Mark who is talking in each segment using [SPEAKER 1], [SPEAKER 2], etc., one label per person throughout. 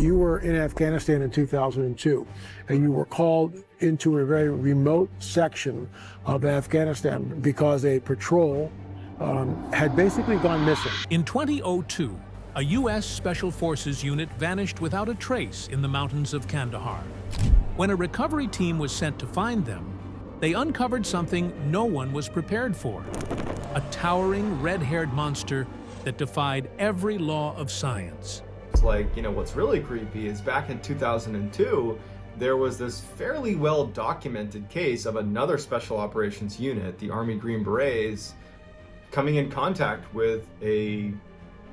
[SPEAKER 1] You were in Afghanistan in 2002, and you were called into a very remote section of Afghanistan because a patrol had basically gone missing.
[SPEAKER 2] In 2002, a U.S. Special Forces unit vanished without a trace in the mountains of Kandahar. When a recovery team was sent to find them, they uncovered something no one was prepared for: a towering red-haired monster that defied every law of science.
[SPEAKER 3] It's like, what's really creepy is back in 2002, there was this fairly well-documented case of another special operations unit, the Army Green Berets, coming in contact with a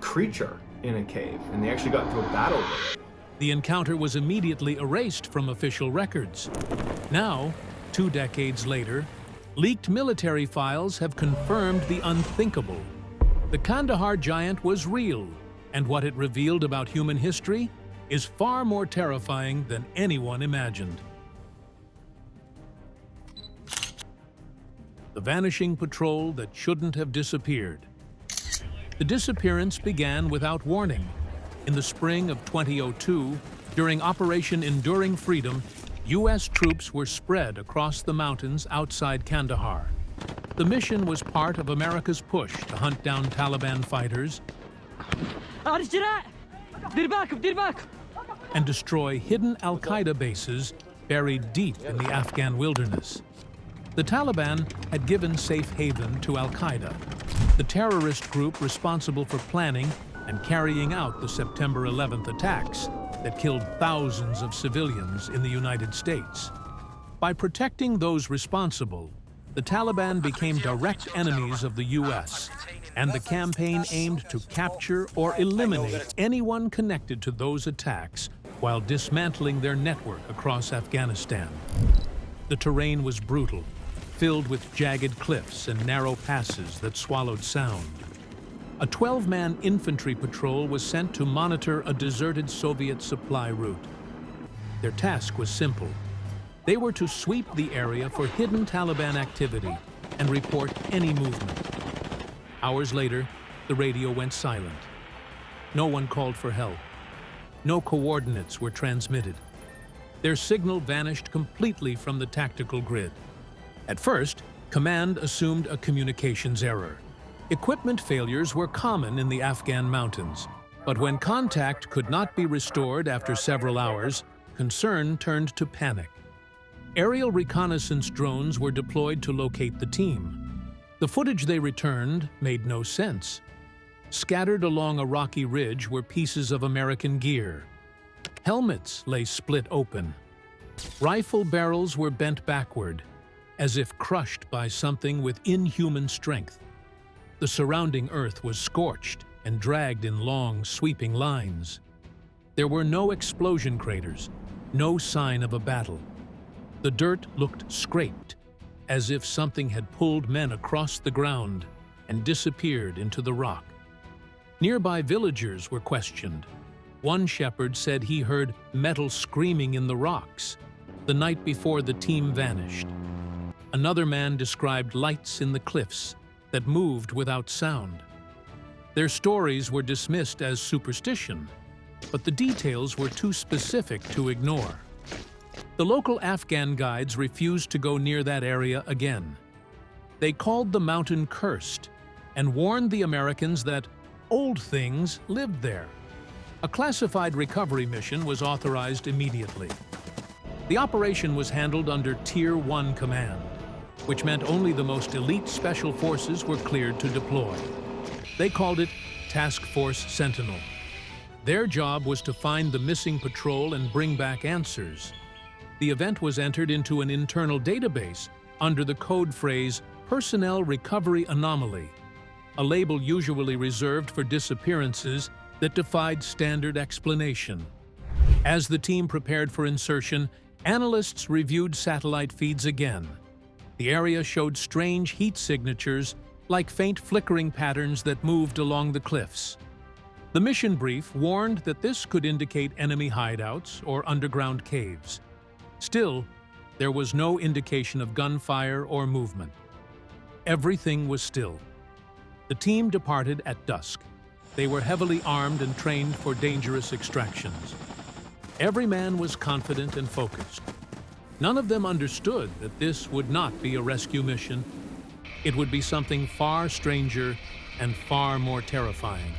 [SPEAKER 3] creature in a cave, and they actually got into a battle with it.
[SPEAKER 2] The encounter was immediately erased from official records. Now, 2 decades later, leaked military files have confirmed the unthinkable. The Kandahar Giant was real, and what it revealed about human history is far more terrifying than anyone imagined. The vanishing patrol that shouldn't have disappeared. The disappearance began without warning. In the spring of 2002, during Operation Enduring Freedom, U.S. troops were spread across the mountains outside Kandahar. The mission was part of America's push to hunt down Taliban fighters and destroy hidden al-Qaeda bases buried deep in the Afghan wilderness. The Taliban had given safe haven to al-Qaeda, the terrorist group responsible for planning and carrying out the September 11th attacks that killed thousands of civilians in the United States. By protecting those responsible, the Taliban became direct enemies of the U.S., and the campaign aimed to capture or eliminate anyone connected to those attacks while dismantling their network across Afghanistan. The terrain was brutal, filled with jagged cliffs and narrow passes that swallowed sound. A 12-man infantry patrol was sent to monitor a deserted Soviet supply route. Their task was simple. They were to sweep the area for hidden Taliban activity and report any movement. Hours later, the radio went silent. No one called for help. No coordinates were transmitted. Their signal vanished completely from the tactical grid. At first, command assumed a communications error. Equipment failures were common in the Afghan mountains, but when contact could not be restored after several hours, concern turned to panic. Aerial reconnaissance drones were deployed to locate the team. The footage they returned made no sense. Scattered along a rocky ridge were pieces of American gear. Helmets lay split open. Rifle barrels were bent backward, as if crushed by something with inhuman strength. The surrounding earth was scorched and dragged in long, sweeping lines. There were no explosion craters, no sign of a battle. The dirt looked scraped, as if something had pulled men across the ground and disappeared into the rock. Nearby villagers were questioned. One shepherd said he heard metal screaming in the rocks the night before the team vanished. Another man described lights in the cliffs that moved without sound. Their stories were dismissed as superstition, but the details were too specific to ignore. The local Afghan guides refused to go near that area again. They called the mountain cursed and warned the Americans that old things lived there. A classified recovery mission was authorized immediately. The operation was handled under Tier 1 command, which meant only the most elite special forces were cleared to deploy. They called it Task Force Sentinel. Their job was to find the missing patrol and bring back answers. The event was entered into an internal database under the code phrase Personnel Recovery Anomaly, a label usually reserved for disappearances that defied standard explanation. As the team prepared for insertion, analysts reviewed satellite feeds again. The area showed strange heat signatures, like faint flickering patterns that moved along the cliffs. The mission brief warned that this could indicate enemy hideouts or underground caves. Still, there was no indication of gunfire or movement. Everything was still. The team departed at dusk. They were heavily armed and trained for dangerous extractions. Every man was confident and focused. None of them understood that this would not be a rescue mission. It would be something far stranger and far more terrifying.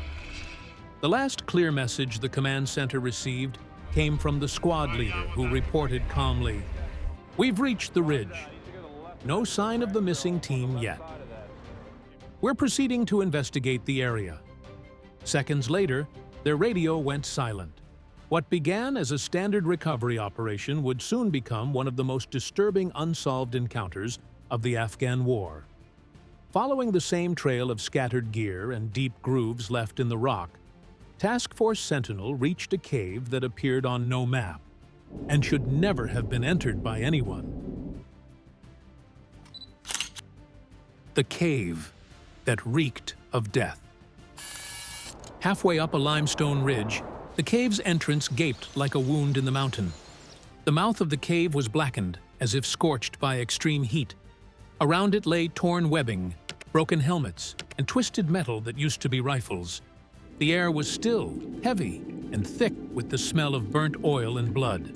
[SPEAKER 2] The last clear message the command center received came from the squad leader, who reported calmly, "We've reached the ridge. No sign of the missing team yet. We're proceeding to investigate the area." Seconds later, their radio went silent. What began as a standard recovery operation would soon become one of the most disturbing unsolved encounters of the Afghan war. Following the same trail of scattered gear and deep grooves left in the rock, Task Force Sentinel reached a cave that appeared on no map and should never have been entered by anyone. The cave that reeked of death. Halfway up a limestone ridge, the cave's entrance gaped like a wound in the mountain. The mouth of the cave was blackened, as if scorched by extreme heat. Around it lay torn webbing, broken helmets, and twisted metal that used to be rifles. The air was still, heavy, and thick with the smell of burnt oil and blood.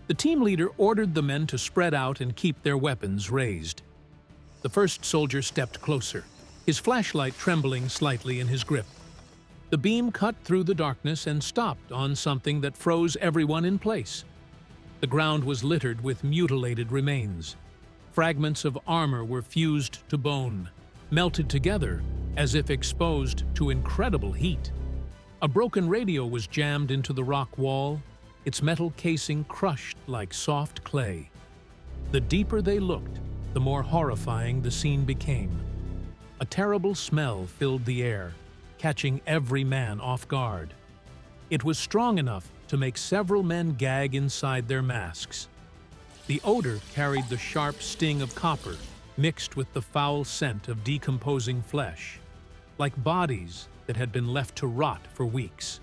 [SPEAKER 2] The team leader ordered the men to spread out and keep their weapons raised. The first soldier stepped closer, his flashlight trembling slightly in his grip. The beam cut through the darkness and stopped on something that froze everyone in place. The ground was littered with mutilated remains. Fragments of armor were fused to bone, melted together as if exposed to incredible heat. A broken radio was jammed into the rock wall, its metal casing crushed like soft clay. The deeper they looked, the more horrifying the scene became. A terrible smell filled the air, catching every man off guard. It was strong enough to make several men gag inside their masks. The odor carried the sharp sting of copper, mixed with the foul scent of decomposing flesh, like bodies that had been left to rot for weeks.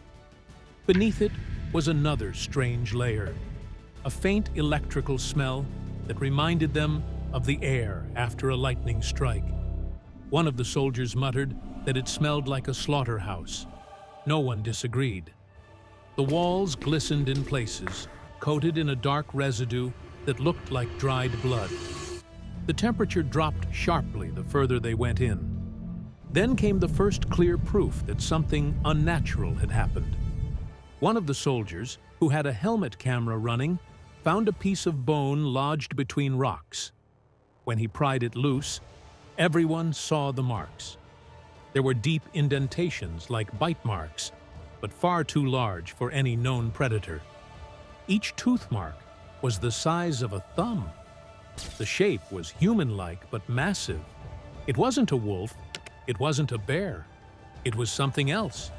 [SPEAKER 2] Beneath it was another strange layer, a faint electrical smell that reminded them of the air after a lightning strike. One of the soldiers muttered that it smelled like a slaughterhouse. No one disagreed. The walls glistened in places, coated in a dark residue that looked like dried blood. The temperature dropped sharply the further they went in. Then came the first clear proof that something unnatural had happened. One of the soldiers, who had a helmet camera running, found a piece of bone lodged between rocks. When he pried it loose, everyone saw the marks. There were deep indentations like bite marks, but far too large for any known predator. Each tooth mark was the size of a thumb. The shape was human-like but massive. It wasn't a wolf, it wasn't a bear, it was something else.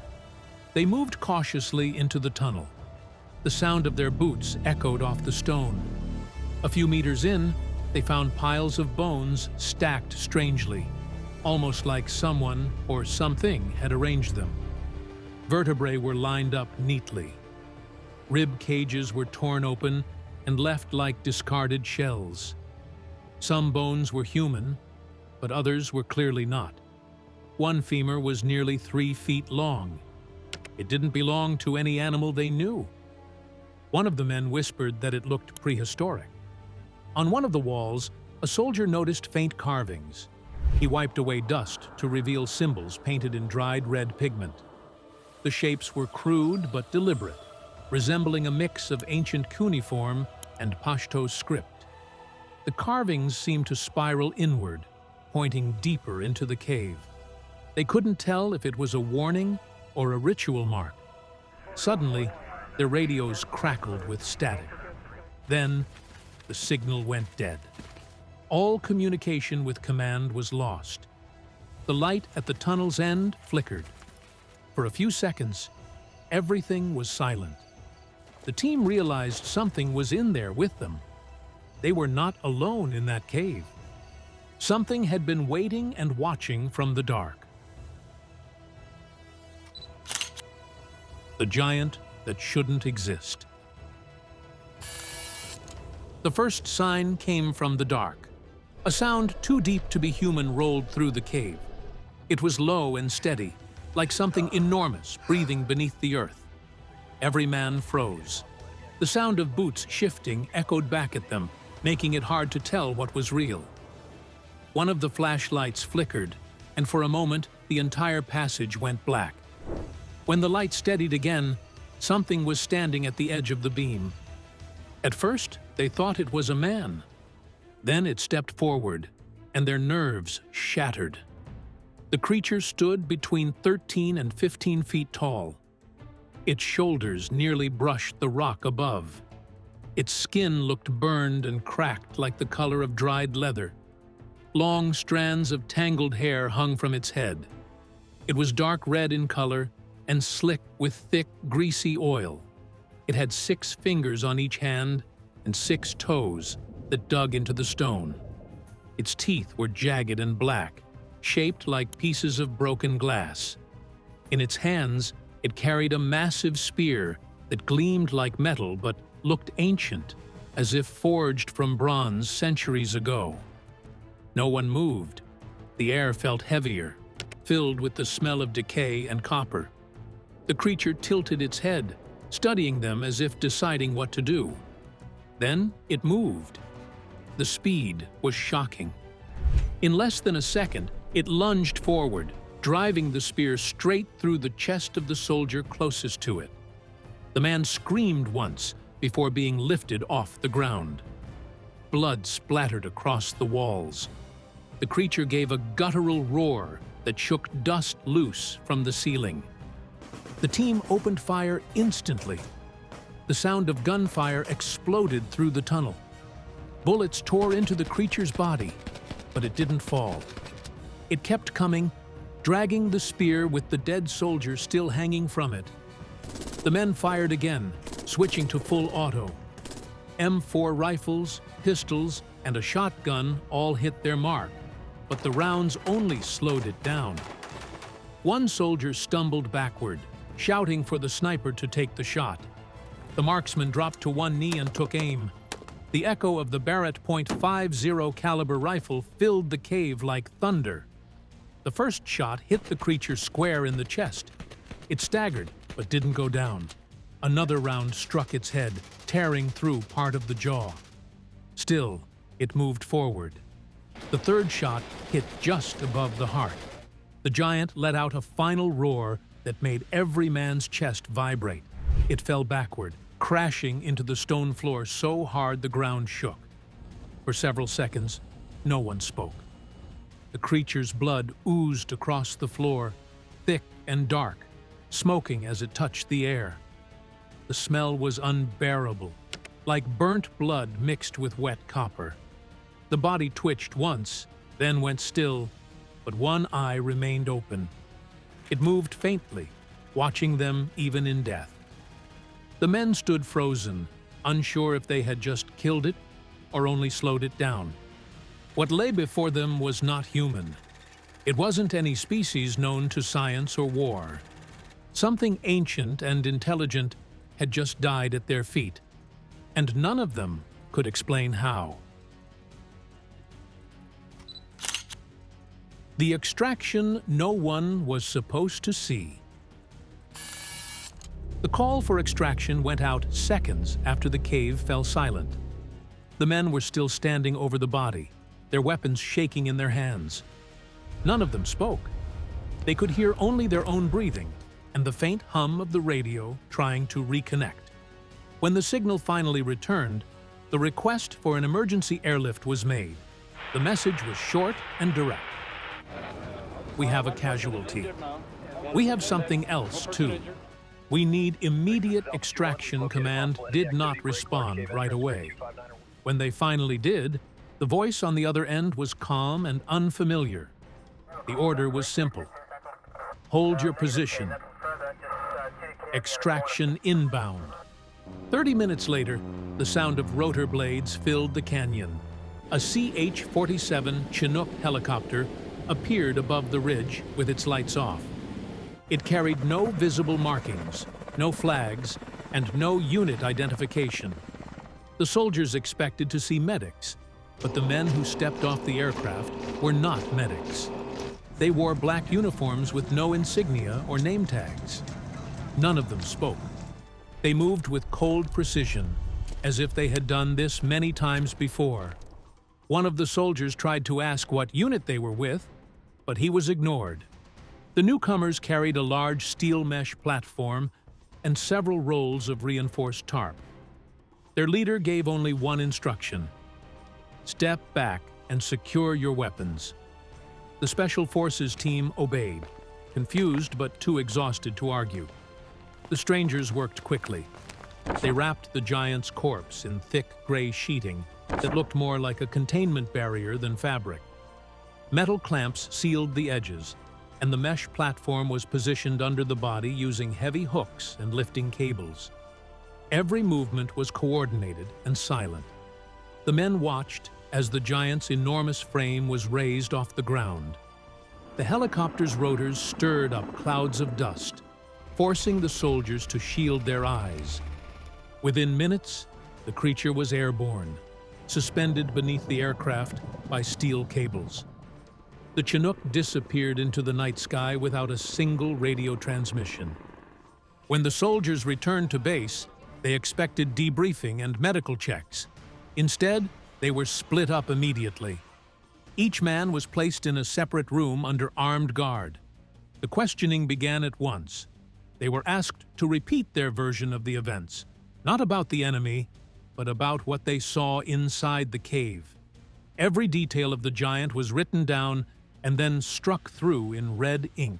[SPEAKER 2] They moved cautiously into the tunnel. The sound of their boots echoed off the stone. A few meters in, they found piles of bones stacked strangely, almost like someone or something had arranged them. Vertebrae were lined up neatly. Rib cages were torn open and left like discarded shells. Some bones were human, but others were clearly not. One femur was nearly 3 feet long. It didn't belong to any animal they knew. One of the men whispered that it looked prehistoric. On one of the walls, a soldier noticed faint carvings. He wiped away dust to reveal symbols painted in dried red pigment. The shapes were crude but deliberate, resembling a mix of ancient cuneiform and Pashto script. The carvings seemed to spiral inward, pointing deeper into the cave. They couldn't tell if it was a warning or a ritual mark. Suddenly, their radios crackled with static. Then, the signal went dead. All communication with command was lost. The light at the tunnel's end flickered. For a few seconds, everything was silent. The team realized something was in there with them. They were not alone in that cave. Something had been waiting and watching from the dark. The giant that shouldn't exist. The first sign came from the dark. A sound too deep to be human rolled through the cave. It was low and steady, like something enormous breathing beneath the earth. Every man froze. The sound of boots shifting echoed back at them, making it hard to tell what was real. One of the flashlights flickered, and for a moment, the entire passage went black. When the light steadied again, something was standing at the edge of the beam. At first, they thought it was a man. Then it stepped forward, and their nerves shattered. The creature stood between 13 and 15 feet tall. Its shoulders nearly brushed the rock above. Its skin looked burned and cracked like the color of dried leather. Long strands of tangled hair hung from its head. It was dark red in color and slick with thick, greasy oil. It had 6 fingers on each hand and 6 toes that dug into the stone. Its teeth were jagged and black, shaped like pieces of broken glass. In its hands, it carried a massive spear that gleamed like metal but looked ancient, as if forged from bronze centuries ago. No one moved. The air felt heavier, filled with the smell of decay and copper. The creature tilted its head, studying them as if deciding what to do. Then it moved. The speed was shocking. In less than a second, it lunged forward, driving the spear straight through the chest of the soldier closest to it. The man screamed once before being lifted off the ground. Blood splattered across the walls. The creature gave a guttural roar that shook dust loose from the ceiling. The team opened fire instantly. The sound of gunfire exploded through the tunnel. Bullets tore into the creature's body, but it didn't fall. It kept coming, dragging the spear with the dead soldier still hanging from it. The men fired again, switching to full auto. M4 rifles, pistols, and a shotgun all hit their mark, but the rounds only slowed it down. One soldier stumbled backward, shouting for the sniper to take the shot. The marksman dropped to one knee and took aim. The echo of the Barrett .50 caliber rifle filled the cave like thunder. The first shot hit the creature square in the chest. It staggered, but didn't go down. Another round struck its head, tearing through part of the jaw. Still, it moved forward. The third shot hit just above the heart. The giant let out a final roar that made every man's chest vibrate. It fell backward, crashing into the stone floor so hard the ground shook. For several seconds, no one spoke. The creature's blood oozed across the floor, thick and dark, smoking as it touched the air. The smell was unbearable, like burnt blood mixed with wet copper. The body twitched once, then went still, but one eye remained open. It moved faintly, watching them even in death. The men stood frozen, unsure if they had just killed it or only slowed it down. What lay before them was not human. It wasn't any species known to science or war. Something ancient and intelligent had just died at their feet, and none of them could explain how. The extraction no one was supposed to see. The call for extraction went out seconds after the cave fell silent. The men were still standing over the body, their weapons shaking in their hands. None of them spoke. They could hear only their own breathing and the faint hum of the radio trying to reconnect. When the signal finally returned, the request for an emergency airlift was made. The message was short and direct. We have a casualty. We have something else, too. We need immediate extraction. Command did not respond right away. When they finally did, the voice on the other end was calm and unfamiliar. The order was simple. Hold your position. Extraction inbound. 30 minutes later, the sound of rotor blades filled the canyon. A CH-47 Chinook helicopter appeared above the ridge with its lights off. It carried no visible markings, no flags, and no unit identification. The soldiers expected to see medics, but the men who stepped off the aircraft were not medics. They wore black uniforms with no insignia or name tags. None of them spoke. They moved with cold precision, as if they had done this many times before. One of the soldiers tried to ask what unit they were with, but he was ignored. The newcomers carried a large steel mesh platform and several rolls of reinforced tarp. Their leader gave only one instruction: step back and secure your weapons. The Special Forces team obeyed, confused but too exhausted to argue. The strangers worked quickly. They wrapped the giant's corpse in thick gray sheeting that looked more like a containment barrier than fabric. Metal clamps sealed the edges, and the mesh platform was positioned under the body using heavy hooks and lifting cables. Every movement was coordinated and silent. The men watched as the giant's enormous frame was raised off the ground. The helicopter's rotors stirred up clouds of dust, forcing the soldiers to shield their eyes. Within minutes, the creature was airborne, suspended beneath the aircraft by steel cables. The Chinook disappeared into the night sky without a single radio transmission. When the soldiers returned to base, they expected debriefing and medical checks. Instead, they were split up immediately. Each man was placed in a separate room under armed guard. The questioning began at once. They were asked to repeat their version of the events, not about the enemy, but about what they saw inside the cave. Every detail of the giant was written down and then struck through in red ink.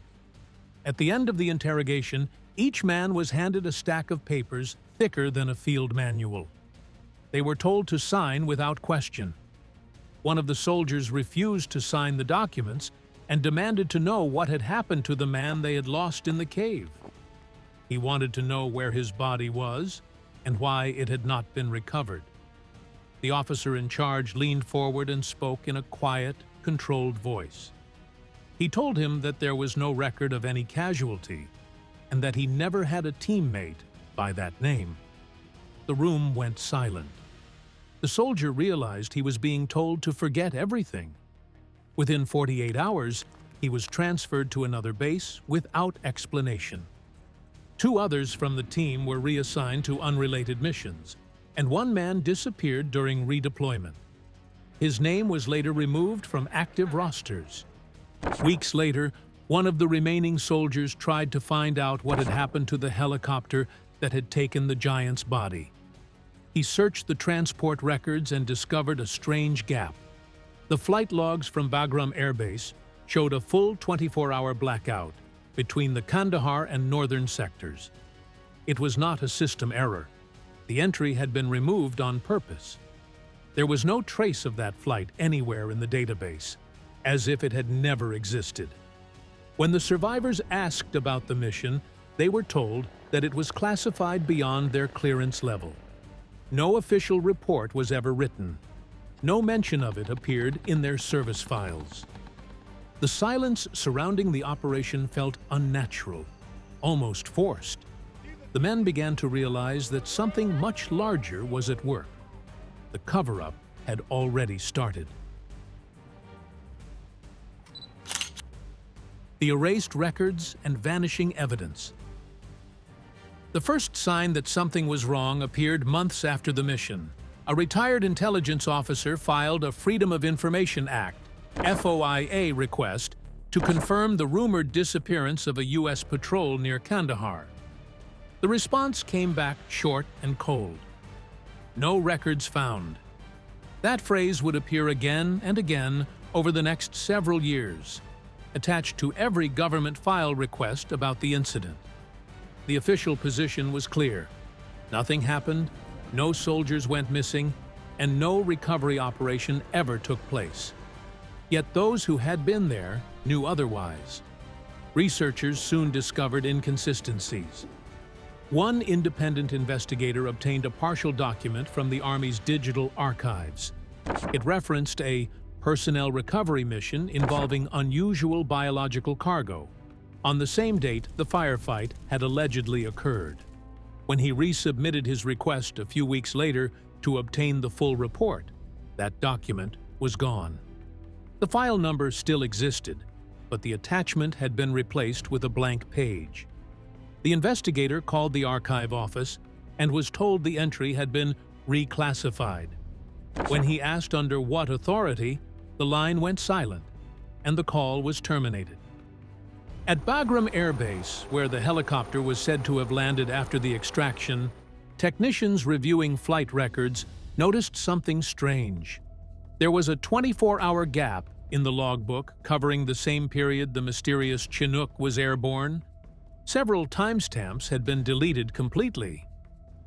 [SPEAKER 2] At the end of the interrogation, each man was handed a stack of papers thicker than a field manual. They were told to sign without question. One of the soldiers refused to sign the documents and demanded to know what had happened to the man they had lost in the cave. He wanted to know where his body was and why it had not been recovered. The officer in charge leaned forward and spoke in a quiet, controlled voice. He told him that there was no record of any casualty and that he never had a teammate by that name. The room went silent. The soldier realized he was being told to forget everything. Within 48 hours, he was transferred to another base without explanation. 2 others from the team were reassigned to unrelated missions, and 1 man disappeared during redeployment. His name was later removed from active rosters. Weeks later, one of the remaining soldiers tried to find out what had happened to the helicopter that had taken the giant's body. He searched the transport records and discovered a strange gap. The flight logs from Bagram Air Base showed a full 24-hour blackout between the Kandahar and northern sectors. It was not a system error. The entry had been removed on purpose. There was no trace of that flight anywhere in the database, as if it had never existed. When the survivors asked about the mission, they were told that it was classified beyond their clearance level. No official report was ever written. No mention of it appeared in their service files. The silence surrounding the operation felt unnatural, almost forced. The men began to realize that something much larger was at work. The cover-up had already started. The erased records and vanishing evidence. The first sign that something was wrong appeared months after the mission. A retired intelligence officer filed a Freedom of Information Act, FOIA request to confirm the rumored disappearance of a U.S. patrol near Kandahar. The response came back short and cold. No records found. That phrase would appear again and again over the next several years, attached to every government file request about the incident. The official position was clear. Nothing happened, no soldiers went missing, and no recovery operation ever took place. Yet those who had been there knew otherwise. Researchers soon discovered inconsistencies. One independent investigator obtained a partial document from the Army's digital archives. It referenced a personnel recovery mission involving unusual biological cargo. On the same date, the firefight had allegedly occurred. When he resubmitted his request a few weeks later to obtain the full report, that document was gone. The file number still existed, but the attachment had been replaced with a blank page. The investigator called the archive office and was told the entry had been reclassified. When he asked under what authority, the line went silent, and the call was terminated. At Bagram Air Base, where the helicopter was said to have landed after the extraction, technicians reviewing flight records noticed something strange. There was a 24-hour gap in the logbook covering the same period the mysterious Chinook was airborne. Several timestamps had been deleted completely.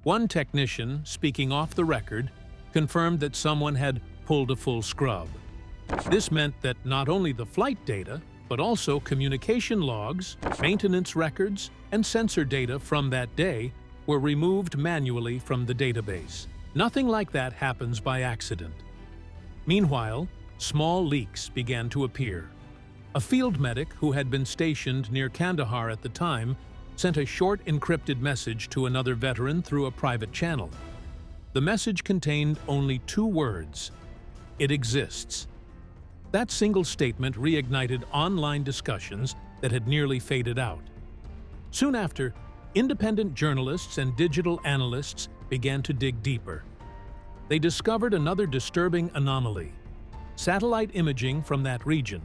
[SPEAKER 2] One technician, speaking off the record, confirmed that someone had pulled a full scrub. This meant that not only the flight data, but also communication logs, maintenance records, and sensor data from that day were removed manually from the database. Nothing like that happens by accident. Meanwhile, small leaks began to appear. A field medic who had been stationed near Kandahar at the time sent a short encrypted message to another veteran through a private channel. The message contained only 2 words: "It exists." That single statement reignited online discussions that had nearly faded out. Soon after, independent journalists and digital analysts began to dig deeper. They discovered another disturbing anomaly. Satellite imaging from that region,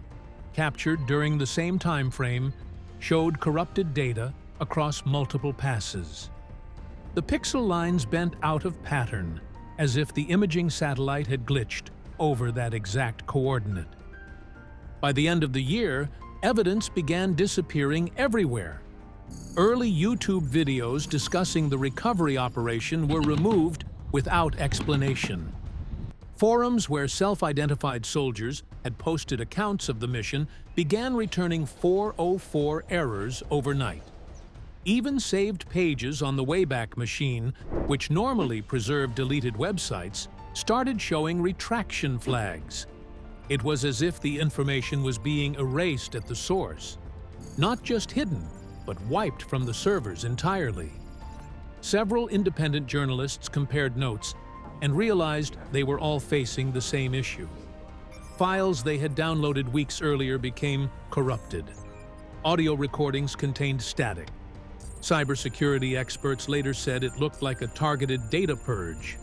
[SPEAKER 2] captured during the same time frame, showed corrupted data across multiple passes. The pixel lines bent out of pattern, as if the imaging satellite had glitched over that exact coordinate. By the end of the year, evidence began disappearing everywhere. Early YouTube videos discussing the recovery operation were removed without explanation. Forums where self-identified soldiers had posted accounts of the mission began returning 404 errors overnight. Even saved pages on the Wayback Machine, which normally preserve deleted websites, started showing retraction flags. It was as if the information was being erased at the source. Not just hidden, but wiped from the servers entirely. Several independent journalists compared notes and realized they were all facing the same issue. Files they had downloaded weeks earlier became corrupted. Audio recordings contained static. Cybersecurity experts later said it looked like a targeted data purge.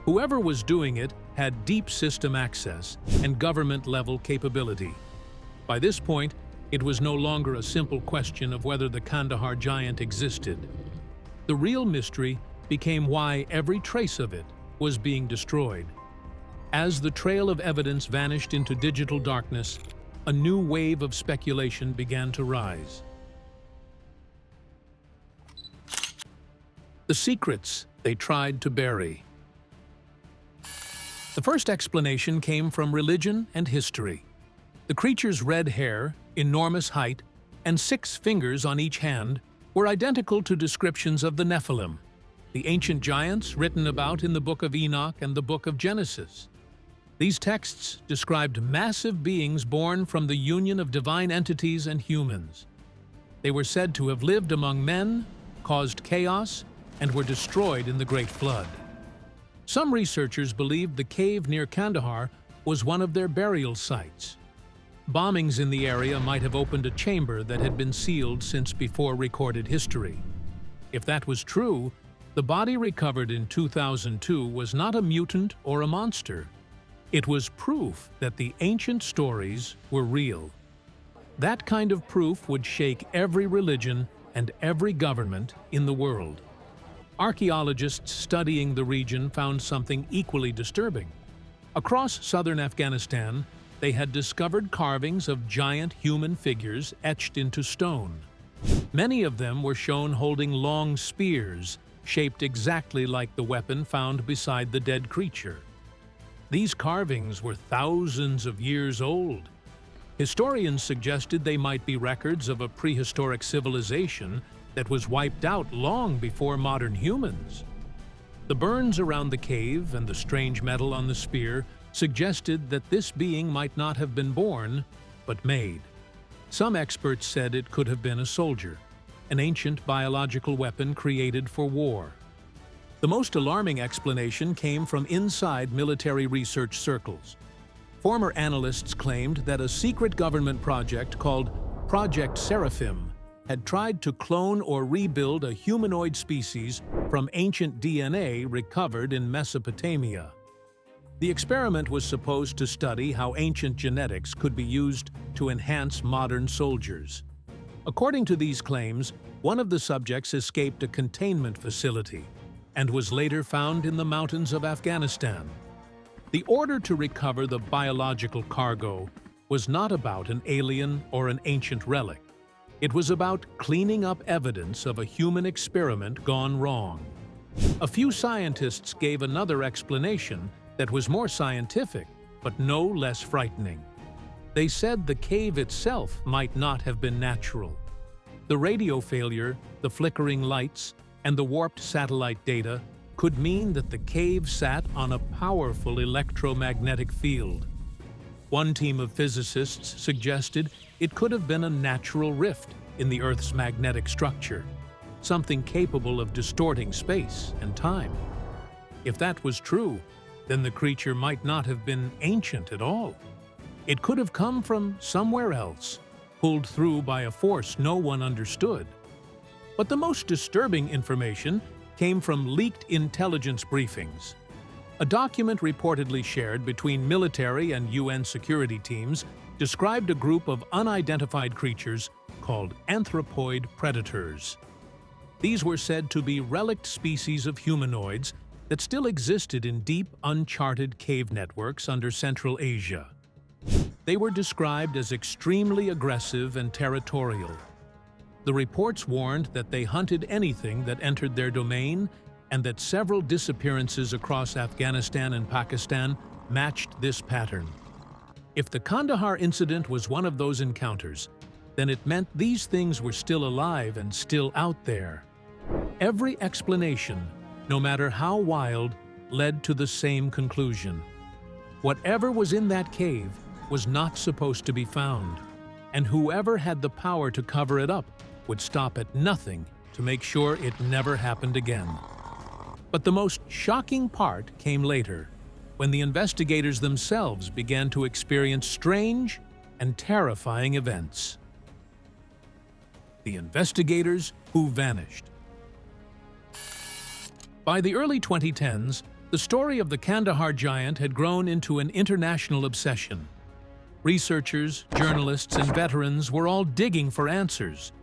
[SPEAKER 2] Whoever was doing it had deep system access and government-level capability. By this point, it was no longer a simple question of whether the Kandahar Giant existed. The real mystery became why every trace of it was being destroyed. As the trail of evidence vanished into digital darkness, a new wave of speculation began to rise. The secrets they tried to bury. The first explanation came from religion and history. The creature's red hair, enormous height, and 6 fingers on each hand were identical to descriptions of the Nephilim, the ancient giants written about in the Book of Enoch and the Book of Genesis. These texts described massive beings born from the union of divine entities and humans. They were said to have lived among men, caused chaos, and were destroyed in the Great Flood. Some researchers believed the cave near Kandahar was one of their burial sites. Bombings in the area might have opened a chamber that had been sealed since before recorded history. If that was true, the body recovered in 2002 was not a mutant or a monster. It was proof that the ancient stories were real. That kind of proof would shake every religion and every government in the world. Archaeologists studying the region found something equally disturbing. Across southern Afghanistan, they had discovered carvings of giant human figures etched into stone. Many of them were shown holding long spears, shaped exactly like the weapon found beside the dead creature. These carvings were thousands of years old. Historians suggested they might be records of a prehistoric civilization that was wiped out long before modern humans. The burns around the cave and the strange metal on the spear suggested that this being might not have been born, but made. Some experts said it could have been a soldier, an ancient biological weapon created for war. The most alarming explanation came from inside military research circles. Former analysts claimed that a secret government project called Project Seraphim had tried to clone or rebuild a humanoid species from ancient DNA recovered in Mesopotamia. The experiment was supposed to study how ancient genetics could be used to enhance modern soldiers. According to these claims, one of the subjects escaped a containment facility and was later found in the mountains of Afghanistan. The order to recover the biological cargo was not about an alien or an ancient relic. It was about cleaning up evidence of a human experiment gone wrong. A few scientists gave another explanation that was more scientific, but no less frightening. They said the cave itself might not have been natural. The radio failure, the flickering lights, and the warped satellite data could mean that the cave sat on a powerful electromagnetic field. One team of physicists suggested it could have been a natural rift in the Earth's magnetic structure, something capable of distorting space and time. If that was true, then the creature might not have been ancient at all. It could have come from somewhere else, pulled through by a force no one understood. But the most disturbing information came from leaked intelligence briefings. A document reportedly shared between military and UN security teams described a group of unidentified creatures called anthropoid predators. These were said to be relict species of humanoids that still existed in deep, uncharted cave networks under Central Asia. They were described as extremely aggressive and territorial. The reports warned that they hunted anything that entered their domain and that several disappearances across Afghanistan and Pakistan matched this pattern. If the Kandahar incident was one of those encounters, then it meant these things were still alive and still out there. Every explanation, no matter how wild, led to the same conclusion. Whatever was in that cave was not supposed to be found, and whoever had the power to cover it up would stop at nothing to make sure it never happened again. But the most shocking part came later, when the investigators themselves began to experience strange and terrifying events. The investigators who vanished. By the early 2010s, the story of the Kandahar Giant had grown into an international obsession. Researchers, journalists, and veterans were all digging for answers,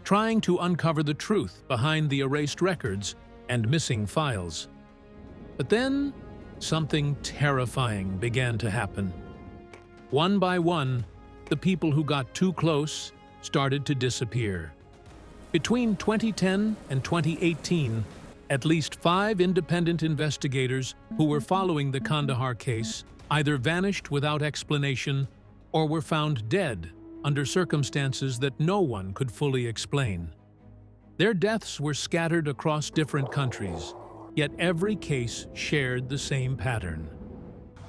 [SPEAKER 2] trying to uncover the truth behind the erased records and missing files. But then, something terrifying began to happen. One by one, the people who got too close started to disappear. Between 2010 and 2018, at least 5 independent investigators who were following the Kandahar case either vanished without explanation or were found dead under circumstances that no one could fully explain. Their deaths were scattered across different countries, yet every case shared the same pattern.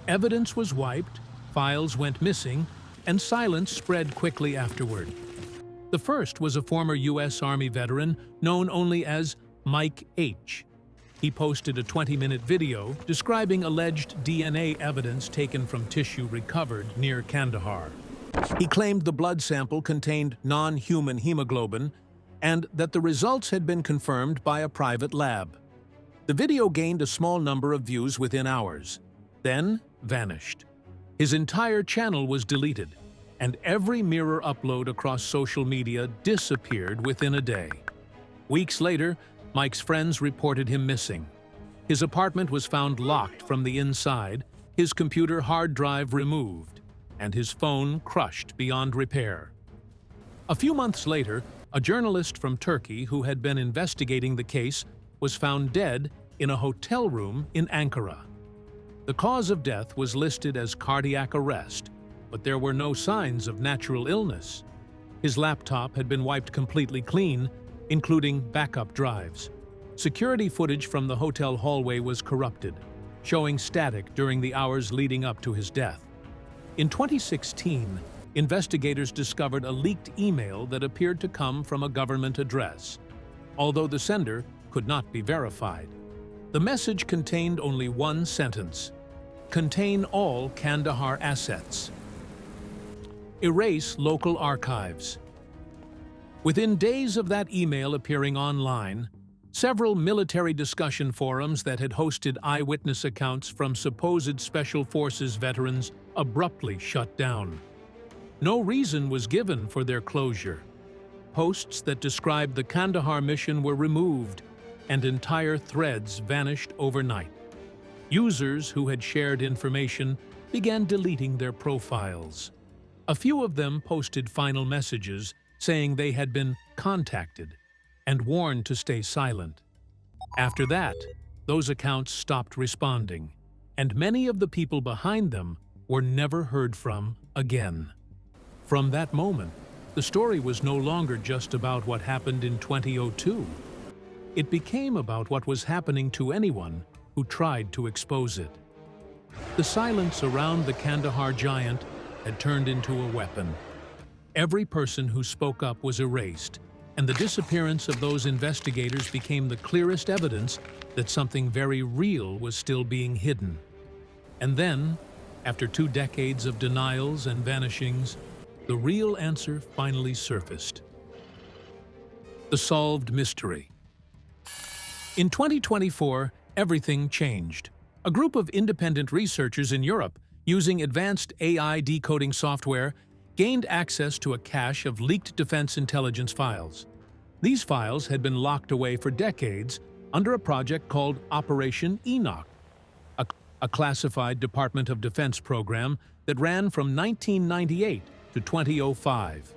[SPEAKER 2] Evidence was wiped, files went missing, and silence spread quickly afterward. The first was a former U.S. Army veteran known only as Mike H. He posted a 20-minute video describing alleged DNA evidence taken from tissue recovered near Kandahar. He claimed the blood sample contained non-human hemoglobin and that the results had been confirmed by a private lab. The video gained a small number of views within hours, then vanished. His entire channel was deleted, and every mirror upload across social media disappeared within a day. Weeks later, Mike's friends reported him missing. His apartment was found locked from the inside, his computer hard drive removed, and his phone crushed beyond repair. A few months later, a journalist from Turkey who had been investigating the case was found dead in a hotel room in Ankara. The cause of death was listed as cardiac arrest, but there were no signs of natural illness. His laptop had been wiped completely clean, including backup drives. Security footage from the hotel hallway was corrupted, showing static during the hours leading up to his death. In 2016, investigators discovered a leaked email that appeared to come from a government address, although the sender could not be verified. The message contained only one sentence: "Contain all Kandahar assets. Erase local archives." Within days of that email appearing online, several military discussion forums that had hosted eyewitness accounts from supposed Special Forces veterans abruptly shut down. No reason was given for their closure. Posts that described the Kandahar mission were removed, and entire threads vanished overnight. Users who had shared information began deleting their profiles. A few of them posted final messages saying they had been contacted and warned to stay silent. After that, those accounts stopped responding, and many of the people behind them were never heard from again. From that moment, the story was no longer just about what happened in 2002. It became about what was happening to anyone who tried to expose it. The silence around the Kandahar Giant had turned into a weapon. Every person who spoke up was erased, and the disappearance of those investigators became the clearest evidence that something very real was still being hidden. And then, after 2 decades of denials and vanishings, the real answer finally surfaced. The solved mystery. In 2024, everything changed. A group of independent researchers in Europe, using advanced AI decoding software, gained access to a cache of leaked defense intelligence files. These files had been locked away for decades under a project called Operation Enoch, a classified Department of Defense program that ran from 1998 to 2005.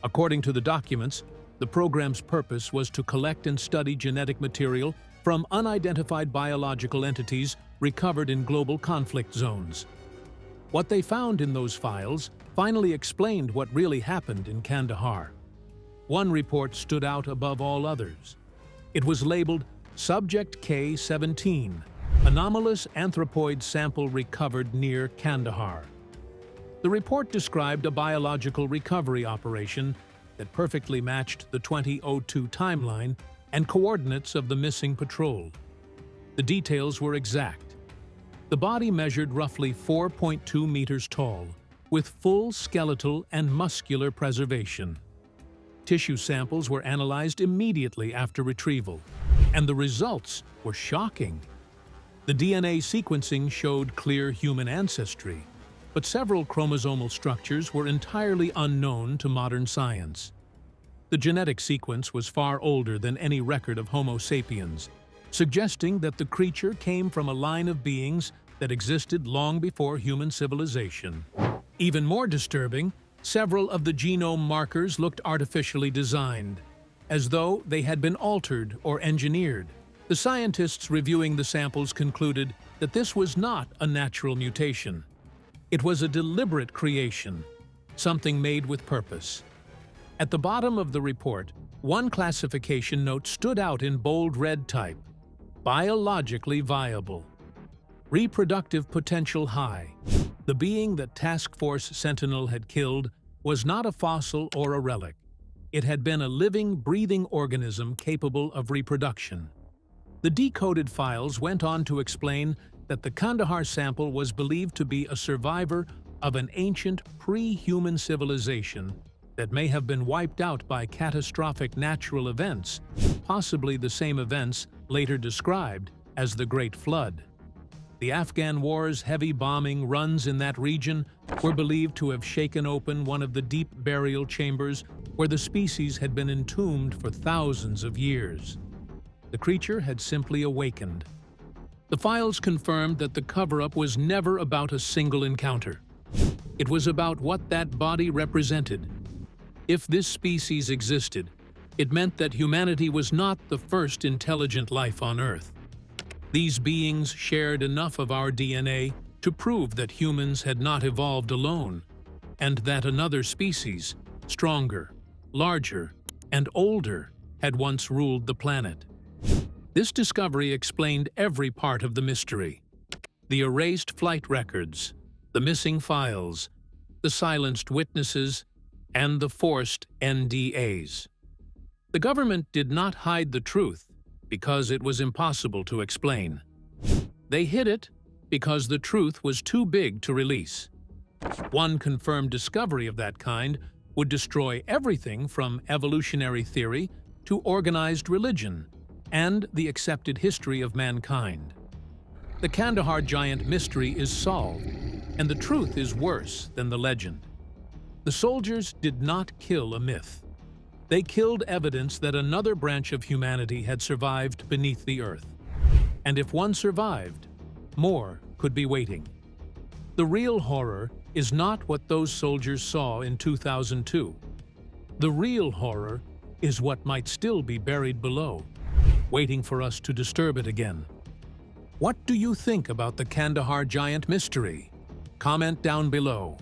[SPEAKER 2] According to the documents, the program's purpose was to collect and study genetic material from unidentified biological entities recovered in global conflict zones. What they found in those files finally explained what really happened in Kandahar. One report stood out above all others. It was labeled Subject K-17, anomalous anthropoid sample recovered near Kandahar. The report described a biological recovery operation that perfectly matched the 2002 timeline and coordinates of the missing patrol. The details were exact. The body measured roughly 4.2 meters tall, with full skeletal and muscular preservation. Tissue samples were analyzed immediately after retrieval, and the results were shocking. The DNA sequencing showed clear human ancestry, but several chromosomal structures were entirely unknown to modern science. The genetic sequence was far older than any record of Homo sapiens, suggesting that the creature came from a line of beings that existed long before human civilization. Even more disturbing, several of the genome markers looked artificially designed, as though they had been altered or engineered. The scientists reviewing the samples concluded that this was not a natural mutation. It was a deliberate creation, something made with purpose. At the bottom of the report, one classification note stood out in bold red type: biologically viable. Reproductive potential high. The being that Task Force Sentinel had killed was not a fossil or a relic. It had been a living, breathing organism capable of reproduction. The decoded files went on to explain that the Kandahar sample was believed to be a survivor of an ancient pre-human civilization that may have been wiped out by catastrophic natural events, possibly the same events later described as the Great Flood. The Afghan War's heavy bombing runs in that region were believed to have shaken open one of the deep burial chambers where the species had been entombed for thousands of years. The creature had simply awakened. The files confirmed that the cover-up was never about a single encounter. It was about what that body represented. If this species existed, it meant that humanity was not the first intelligent life on Earth. These beings shared enough of our DNA to prove that humans had not evolved alone, and that another species, stronger, larger, and older, had once ruled the planet. This discovery explained every part of the mystery: the erased flight records, the missing files, the silenced witnesses, and the forced NDAs. The government did not hide the truth because it was impossible to explain. They hid it because the truth was too big to release. One confirmed discovery of that kind would destroy everything from evolutionary theory to organized religion and the accepted history of mankind. The Kandahar Giant mystery is solved, and the truth is worse than the legend. The soldiers did not kill a myth. They killed evidence that another branch of humanity had survived beneath the earth. And if one survived, more could be waiting. The real horror is not what those soldiers saw in 2002. The real horror is what might still be buried below, waiting for us to disturb it again. What do you think about the Kandahar Giant mystery? Comment down below.